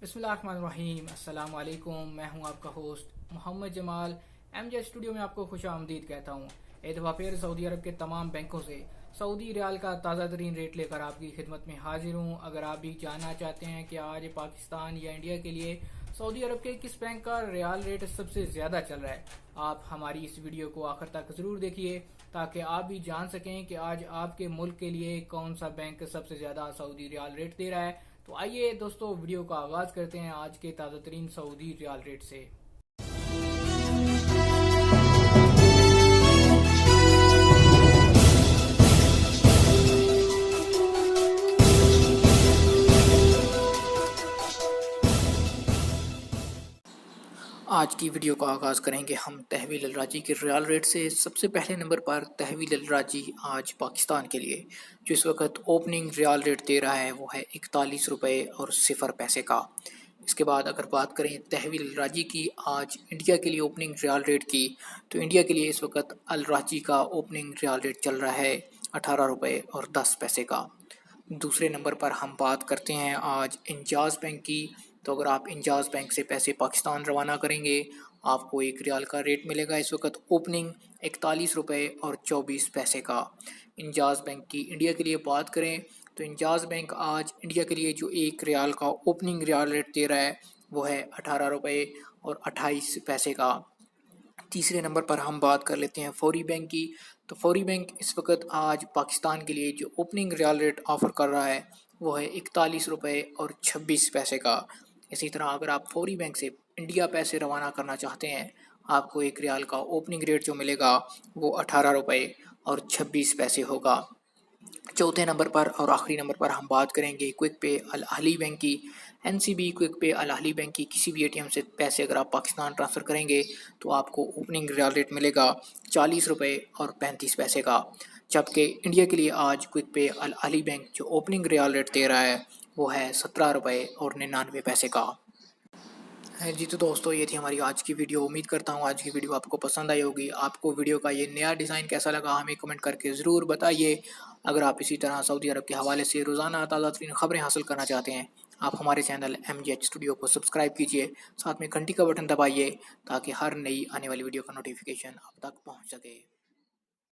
बिस्मिल्लाहिर्रहमानिर्रहीम। अस्सलाम वालेकुम। मैं हूं आपका host Mohammad Jamal. MJ studio में आपको खुश आमदीद कहता हूं। एक दफ़ा फिर सऊदी अरब के तमाम बैंकों से सऊदी रियाल का ताज़ा तरीन रेट लेकर आपकी खिदमत में हाजिर हूं। अगर आप भी जानना चाहते हैं कि आज पाकिस्तान या इंडिया के लिए सऊदी अरब के किस बैंक का रियाल रेट सबसे ज़्यादा चल रहा है, आप हमारी इस वीडियो को आखिर तक ज़रूर देखिए ताकि आप भी जान सकें कि आज आपके मुल्क के लिए कौन सा बैंक सबसे ज़्यादा सऊदी रियाल रेट दे रहा है। तो आइए दोस्तों, वीडियो का आगाज़ करते हैं आज के ताज़ा तरीन सऊदी रियाल रेट से। आज की वीडियो का आगाज़ करेंगे हम तहवील अल-राजी के रियाल रेट से। सबसे पहले नंबर पर तहवील अल-राजी आज पाकिस्तान के लिए जो इस वक्त ओपनिंग रियाल रेट दे रहा है वो है 41 रुपये और 0 पैसे का। इसके बाद अगर बात करें तहवील अल-राजी की आज इंडिया के लिए ओपनिंग रियाल रेट की, तो इंडिया के लिए इस वक्त अल-राजी का ओपनिंग रियाल रेट चल रहा है 18 रुपये और 10 पैसे का। दूसरे नंबर पर हम बात करते हैं आज इंजाज़ बैंक की। तो अगर आप इंजाज़ बैंक से पैसे पाकिस्तान रवाना करेंगे, आपको एक रियाल का रेट मिलेगा इस वक्त ओपनिंग 41 रुपये और 24 पैसे का। इंजाज़ बैंक की इंडिया के लिए बात करें तो इंजाज़ बैंक आज इंडिया के लिए जो एक रियाल का ओपनिंग रियाल रेट दे रहा है वो है 18 रुपये और 28 पैसे का। तीसरे नंबर पर हम बात कर लेते हैं फौरी बैंक की। तो फौरी बैंक इस वक्त आज पाकिस्तान के लिए जो ओपनिंग रियाल रेट ऑफ़र कर रहा है वो है 41 रुपये और 26 पैसे का। इसी तरह अगर आप फौरी बैंक से इंडिया पैसे रवाना करना चाहते हैं, आपको एक रियाल का ओपनिंग रेट जो मिलेगा वो 18 रुपये और 26 पैसे होगा। चौथे नंबर पर और आखिरी नंबर पर हम बात करेंगे क्विक पे अल अहली बैंक की। NCB क्विक पे अल अहली बैंक की किसी भी ATM से पैसे अगर आप पाकिस्तान ट्रांसफ़र करेंगे तो आपको ओपनिंग रियाल रेट मिलेगा 40 रुपये और 35 पैसे का। जबकि इंडिया के लिए आज क्विक पे अल अहली बैंक जो ओपनिंग रियाल रेट दे रहा है वो है 17 रुपये और 99 पैसे का है जी। तो दोस्तों, ये थी हमारी आज की वीडियो। उम्मीद करता हूँ आज की वीडियो आपको पसंद आई होगी। आपको वीडियो का ये नया डिज़ाइन कैसा लगा हमें कमेंट करके ज़रूर बताइए। अगर आप इसी तरह सऊदी अरब के हवाले से रोज़ाना ताज़ा तरीन खबरें हासिल करना चाहते हैं, आप हमारे चैनल MJ स्टूडियो को सब्सक्राइब कीजिए, साथ में घंटी का बटन दबाइए ताकि हर नई आने वाली वीडियो का नोटिफिकेशन आप तक पहुँच सके।